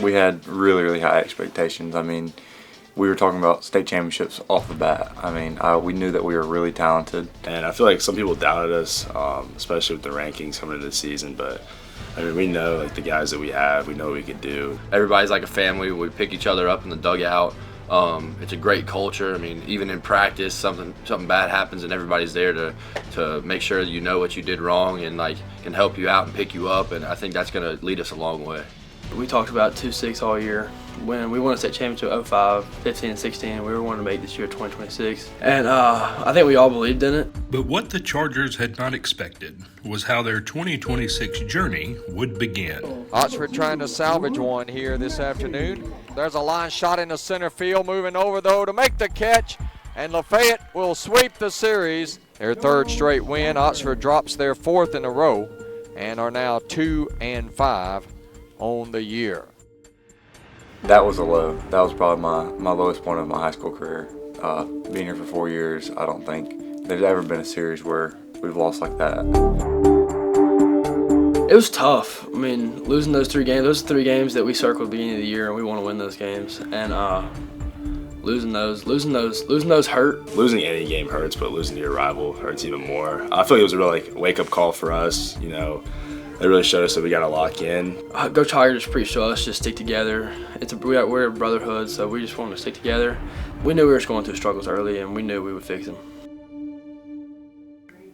We had really, really high expectations. I mean, we were talking about state championships off the bat. I mean, we knew that we were really talented. And I feel like some people doubted us, especially with the rankings coming into the season. But, I mean, we know, like, the guys that we have, we know what we could do. Everybody's like a family. We pick each other up in the dugout. It's a great culture. I mean, even in practice, something bad happens, and everybody's there to make sure that you know what you did wrong and, like, can help you out and pick you up. And I think that's going to lead us a long way. We talked about 2-6 all year. When we won a state championship 05, 15, and 16, we were wanting to make this year 2026. And I think we all believed in it. But what the Chargers had not expected was how their 2026 journey would begin. Oxford trying to salvage one here this afternoon. There's a line shot in the center field, moving over though to make the catch, and Lafayette will sweep the series. Their third straight win. Oxford drops their fourth in a row and are now 2-5 on the year. That was a low. That was probably my lowest point of my high school career. Being here for 4 years, I don't think there's ever been a series where we've lost like that. It was tough. I mean, losing those 3 games, those 3 games that we circled at the beginning of the year, and we want to win those games. And losing those hurt. Losing any game hurts, but losing to your rival hurts even more. I feel like it was a real, like, wake-up call for us, you know. They really showed us that we got to lock in. Coach Tiger just preached to us, just stick together. We're a brotherhood, so we just wanted to stick together. We knew we were going through struggles early, and we knew we would fix them.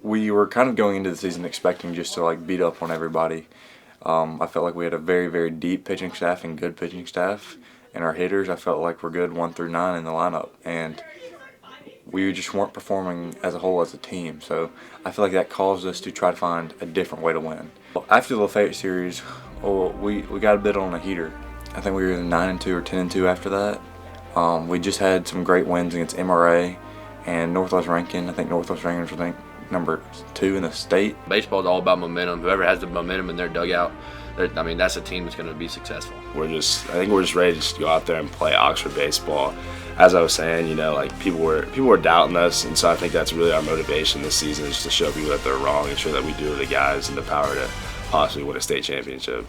We were kind of going into the season expecting just to, like, beat up on everybody. I felt like we had a very, very deep pitching staff and good pitching staff. And our hitters, I felt like we're good 1 through 9 in the lineup. And we just weren't performing as a whole as a team. So I feel like that caused us to try to find a different way to win. After the Lafayette series, we got a bit on a heater. I think we were either 9-2 or 10-2 after that. We just had some great wins against MRA and Northwest Rankin. I think Northwest Rankin was ranked number 2 in the state. Baseball is all about momentum. Whoever has the momentum in their dugout, I mean, that's a team that's going to be successful. I think we're just ready to just go out there and play Oxford baseball. As I was saying, you know, like, people were doubting us, and so I think that's really our motivation this season, is just to show people that they're wrong and show that we do have the guys and the power to possibly win a state championship.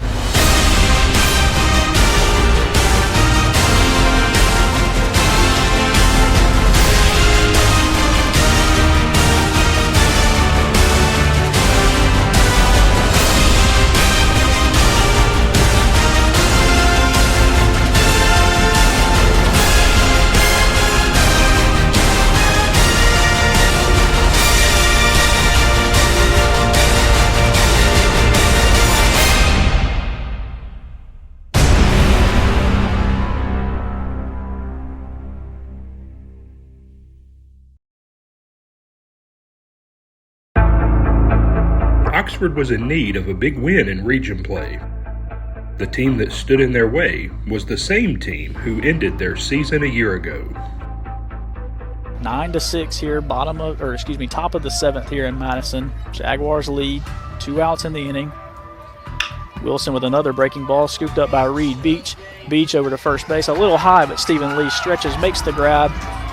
Oxford was in need of a big win in region play. The team that stood in their way was the same team who ended their season a year ago. 9-6 here, top of the 7th here in Madison. Jaguars lead, 2 outs in the inning. Wilson with another breaking ball, scooped up by Reed. Beach over to first base, a little high, but Stephen Lee stretches, makes the grab,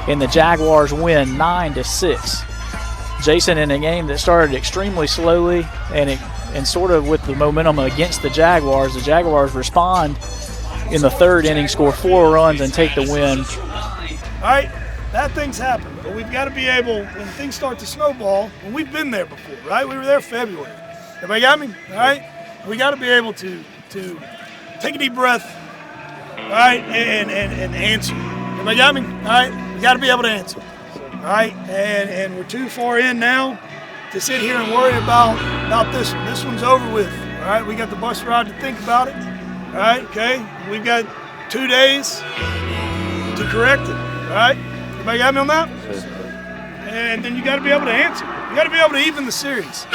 and the Jaguars win 9-6. Jason, in a game that started extremely slowly and sort of with the momentum against the Jaguars respond in the 3rd inning, score 4 runs, and take the win. All right, bad things happen, but we've got to be able, when things start to snowball, and we've been there before, right? We were there February. Everybody got me? All right? We got to be able to take a deep breath, all right, and answer. Everybody got me? All right? We got to be able to answer. All right, and we're too far in now to sit here and worry about this one. This one's over with. All right, we got the bus ride to think about it. All right, okay, we've got 2 days to correct it. All right, everybody got me on that? And then you got to be able to answer. You got to be able to even the series.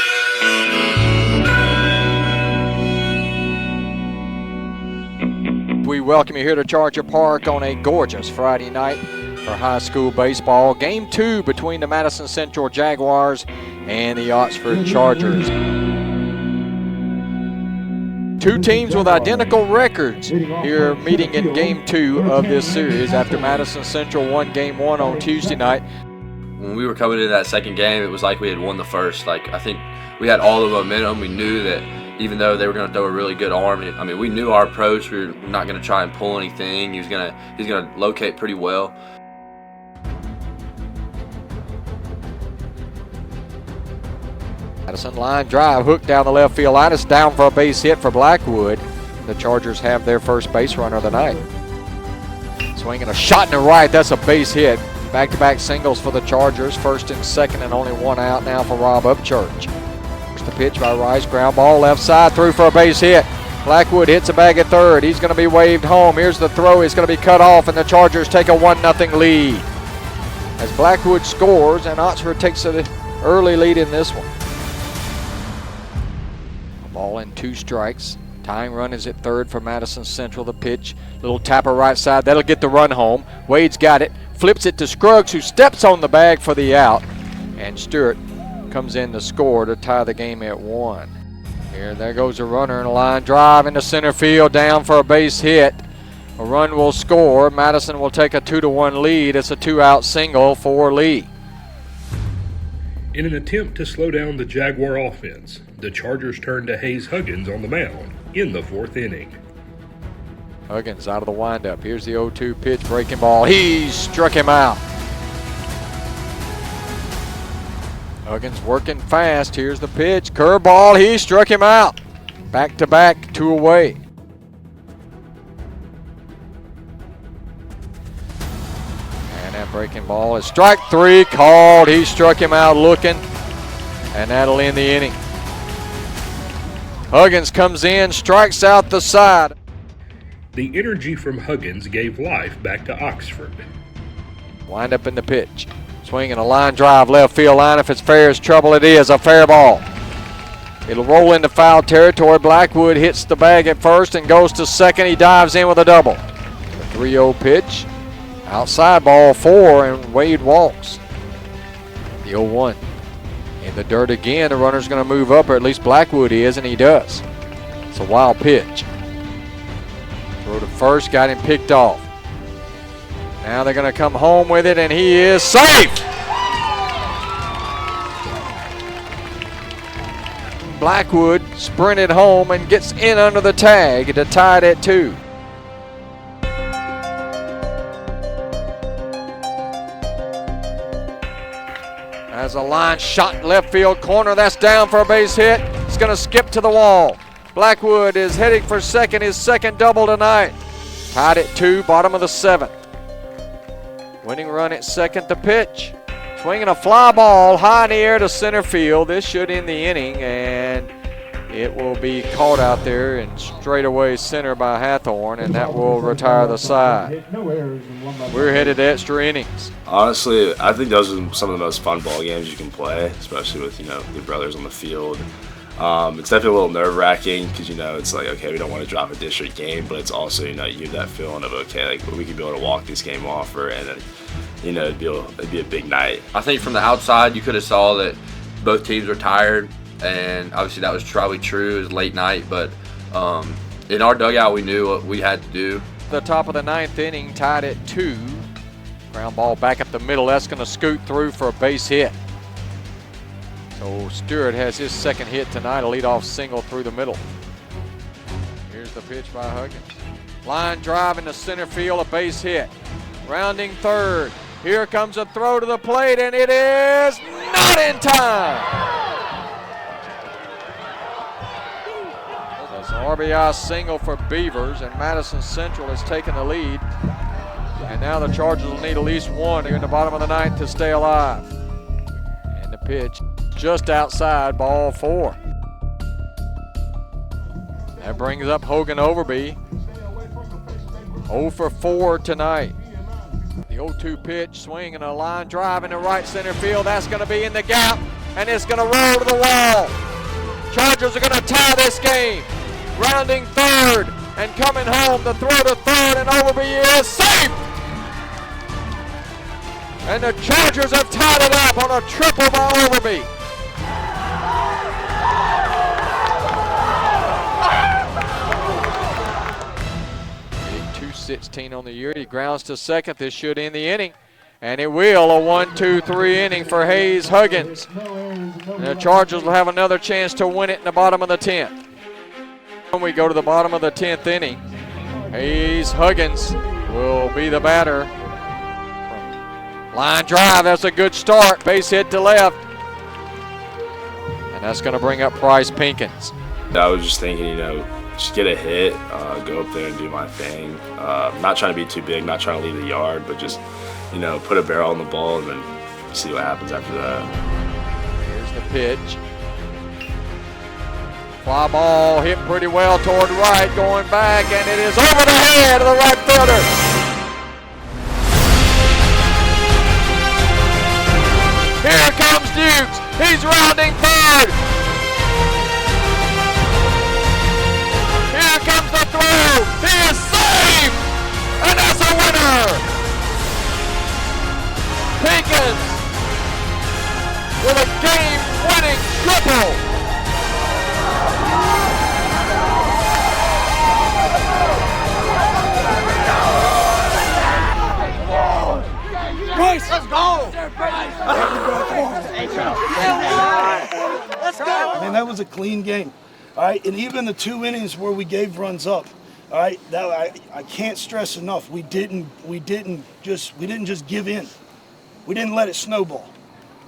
We welcome you here to Charger Park on a gorgeous Friday night for high school baseball. Game 2 between the Madison Central Jaguars and the Oxford Chargers. 2 teams with identical records here meeting in Game 2 of this series after Madison Central won Game 1 on Tuesday night. When we were coming into that second game, it was like we had won the first. Like, I think we had all the momentum. We knew that even though they were going to throw a really good arm, I mean, we knew our approach. We were not going to try and pull anything. He's going to locate pretty well. Madison line drive, hook down the left field line. It's down for a base hit for Blackwood. The Chargers have their first base runner of the night. Swinging a shot in the right. That's a base hit. Back-to-back singles for the Chargers. First and second, and only one out now for Rob Upchurch. Here's the pitch by Rice. Ground ball left side, through for a base hit. Blackwood hits a bag at third. He's going to be waved home. Here's the throw. He's going to be cut off, and the Chargers take a 1-0 lead. As Blackwood scores, and Oxford takes an early lead in this one. A ball and 2 strikes. Tying run is at third for Madison Central. The pitch, little tapper right side. That'll get the run home. Wade's got it. Flips it to Scruggs, who steps on the bag for the out. And Stewart comes in to score to tie the game at 1. There goes a runner in a line drive into center field, down for a base hit. A run will score. Madison will take a 2-1 lead. It's a 2-out single for Lee. In an attempt to slow down the Jaguar offense, the Chargers turned to Hayes Huggins on the mound in the 4th inning. Huggins out of the windup. Here's the 0-2 pitch, breaking ball. He struck him out. Huggins working fast. Here's the pitch, curveball. He struck him out. Back to back, 2 away. And that breaking ball is strike 3 called. He struck him out looking, and that'll end the inning. Huggins comes in, strikes out the side. The energy from Huggins gave life back to Oxford. Wind up in the pitch. Swinging a line drive left field line. If it's fair as trouble, it is a fair ball. It'll roll into foul territory. Blackwood hits the bag at first and goes to second. He dives in with a double. The 3-0 pitch. Outside ball 4, and Wade walks. The 0-1. In the dirt again. The runner's going to move up, or at least Blackwood is, and he does. It's a wild pitch. Throw to first, got him picked off. Now they're going to come home with it, and he is safe. Blackwood sprinted home and gets in under the tag to tie it at 2. As a line shot left field corner, that's down for a base hit. It's going to skip to the wall. Blackwood is heading for second, his second double tonight. Tied at 2, bottom of the 7th. Winning run at second, the pitch. Swinging a fly ball high in the air to center field. This should end the inning, and it will be caught out there and straightaway center by Hathorn, and that will retire the side. We're headed to extra innings. Honestly, I think those are some of the most fun ball games you can play, especially with, your brothers on the field. It's definitely a little nerve-wracking because, it's like, okay, we don't want to drop a district game, but it's also, you have that feeling of, okay, like we could be able to walk this game off, and then, it'd be a big night. I think from the outside, you could have saw that both teams were tired, and obviously that was probably true. It was late night, but in our dugout, we knew what we had to do. The top of the 9th inning, tied at 2. Ground ball back up the middle. That's going to scoot through for a base hit. So Stewart has his second hit tonight, a leadoff single through the middle. Here's the pitch by Huggins. Line drive into center field, a base hit. Rounding third. Here comes a throw to the plate, and it is not in time. That's an RBI single for Beavers, and Madison Central has taken the lead. And now the Chargers will need at least one here in the bottom of the 9th to stay alive. And the pitch just outside, ball 4. That brings up Hogan Overby. 0 for 4 tonight. The 0-2 pitch, swing and a line drive into right center field. That's going to be in the gap, and it's going to roll to the wall. Chargers are going to tie this game. Rounding third and coming home, the throw to third, and Overby is safe. And the Chargers have tied it up on a triple by Overby. 216 on the year. He grounds to second. This should end the inning. And it will. A 1-2-3 inning for Hayes Huggins. And the Chargers will have another chance to win it in the bottom of the 10th. When we go to the bottom of the 10th inning, Huggins will be the batter. Line drive, that's a good start. Base hit to left. And that's going to bring up Bryce Pinkins. I was just thinking, just get a hit, go up there and do my thing. Not trying to be too big, not trying to leave the yard, but just, put a barrel on the ball and then see what happens after that. Here's the pitch. Fly ball hit pretty well toward right, going back, and it is over the head of the right fielder. Here comes Dukes. He's rounding third. Here comes the throw. He is safe, and that's a winner. Pinkins with a game-winning triple. Bryce, let's go! Let's go! Man, that was a clean game. All right, and even the 2 innings where we gave runs up, all right, I can't stress enough. We didn't just give in. We didn't let it snowball.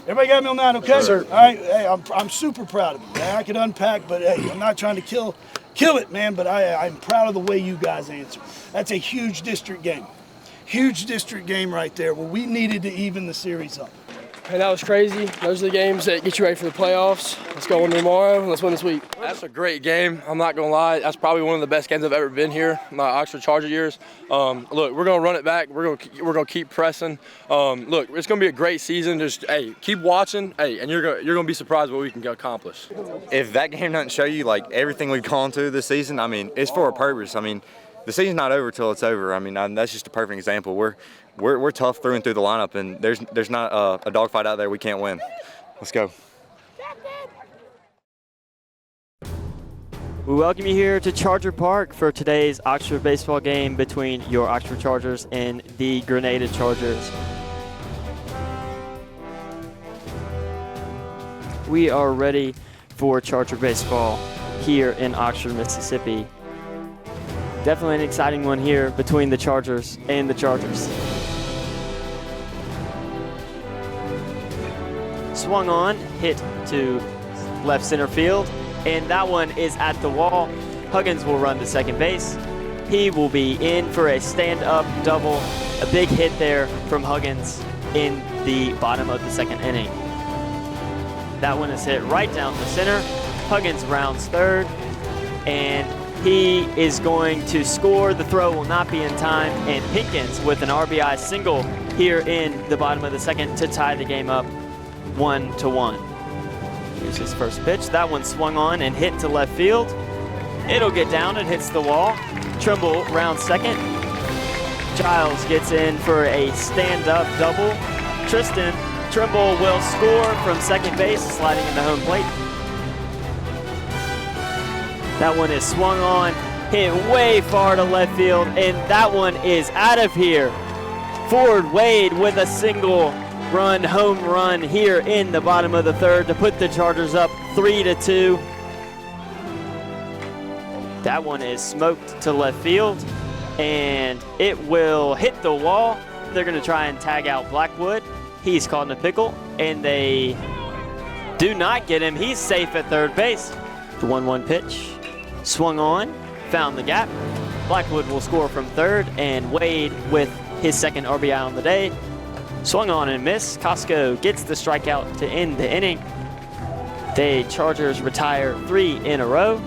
Everybody got me on that, okay? Yes, sir. All right, hey, I'm super proud of you. Man, I could unpack, but hey, I'm not trying to kill it, man. But I'm proud of the way you guys answered. That's a huge district game. Huge district game right there where we needed to even the series up. And that was crazy. Those are the games that get you ready for the playoffs. Let's go win tomorrow, and let's win this week. That's a great game. I'm not going to lie. That's probably one of the best games I've ever been here, my Oxford Charger years. Look, we're going to run it back. We're going to keep pressing. Look, it's going to be a great season. Just, keep watching, and you're going to be surprised what we can accomplish. If that game doesn't show you, everything we've gone through this season, it's for a purpose. The season's not over till it's over. That's just a perfect example. We're tough through and through the lineup, and there's not a dogfight out there we can't win. Let's go. We welcome you here to Charger Park for today's Oxford baseball game between your Oxford Chargers and the Grenada Chargers. We are ready for Charger baseball here in Oxford, Mississippi. Definitely an exciting one here between the Chargers and the Chargers. Swung on, hit to left center field, and that one is at the wall. Huggins will run to second base. He will be in for a stand-up double. A big hit there from Huggins in the bottom of the second inning. That one is hit right down the center. Huggins rounds third, and he is going to score. The throw will not be in time, and Pinkins with an RBI single here in the bottom of the second to tie the game up 1-1. Here's his first pitch. That one swung on and hit to left field. It'll get down and hits the wall. Trimble rounds second. Giles gets in for a stand-up double. Tristan Trimble will score from second base, sliding into home plate. That one is swung on, hit way far to left field, and that one is out of here. Ford Wade with a single run, home run here in the bottom of the third to put the Chargers up 3-2. That one is smoked to left field, and it will hit the wall. They're going to try and tag out Blackwood. He's caught in a pickle, and they do not get him. He's safe at third base. The 1-1 pitch. Swung on, found the gap. Blackwood will score from third, and Wade with his second RBI on the day. Swung on and missed. Costco gets the strikeout to end the inning. The Chargers retire 3 in a row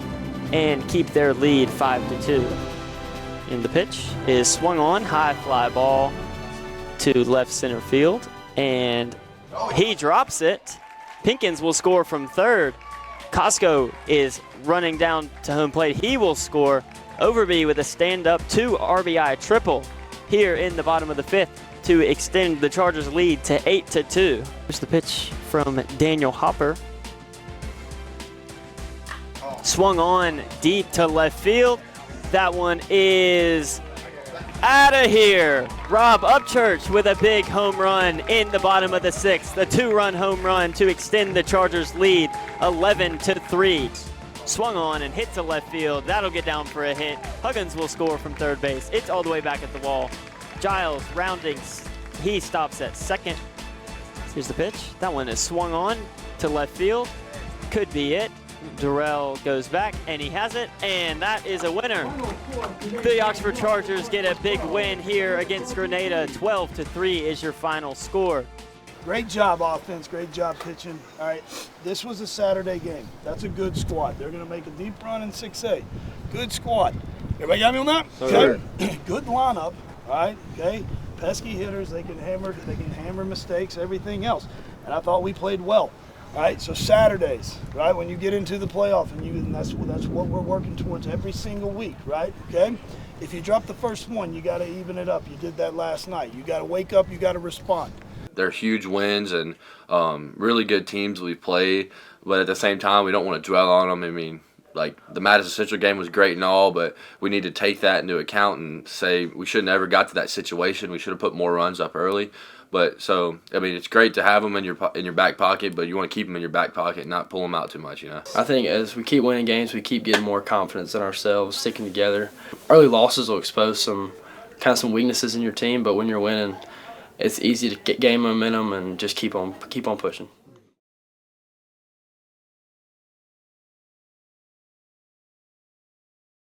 and keep their lead 5-2. And the pitch is swung on, high fly ball to left center field, and he drops it. Pinkins will score from third. Costco is running down to home plate. He will score. Overby with a stand-up 2 RBI triple here in the bottom of the fifth to extend the Chargers' lead to 8-2. Here's the pitch from Daniel Hopper. Swung on deep to left field. That one is out of here. Rob Upchurch with a big home run in the bottom of the sixth. The 2-run home run to extend the Chargers' lead 11-3. swung on and hit to left field. That'll get down for a hit. Huggins will score from third base. It's all the way back at the wall. Giles rounding, he stops at second. Here's the pitch. That one is swung on to left field. Could be it. Durrell goes back, and he has it, and that is a winner. The Oxford Chargers get a big win here against Grenada. 12-3 is your final score. Great job, offense. Great job pitching. All right, this was a Saturday game. That's a good squad. They're going to make a deep run in 6A. Good squad. Everybody got me on that? Okay. Good lineup. All right. Okay. Pesky hitters. They can hammer mistakes. Everything else. And I thought we played well. All right. So Saturdays, right? When you get into the playoff, and that's what we're working towards every single week, right? Okay. If you drop the first one, you got to even it up. You did that last night. You got to wake up. You got to respond. They're huge wins and really good teams we played, but at the same time, we don't want to dwell on them. I mean, like the Madison Central game was great and all, but we need to take that into account and say we shouldn't have ever got to that situation. We should have put more runs up early. But so, I mean, it's great to have them in your back pocket, but you want to keep them in your back pocket and not pull them out too much, you know. I think as we keep winning games, we keep getting more confidence in ourselves, sticking together. Early losses will expose some weaknesses in your team, but when you're winning, it's easy to get game momentum and just keep on pushing.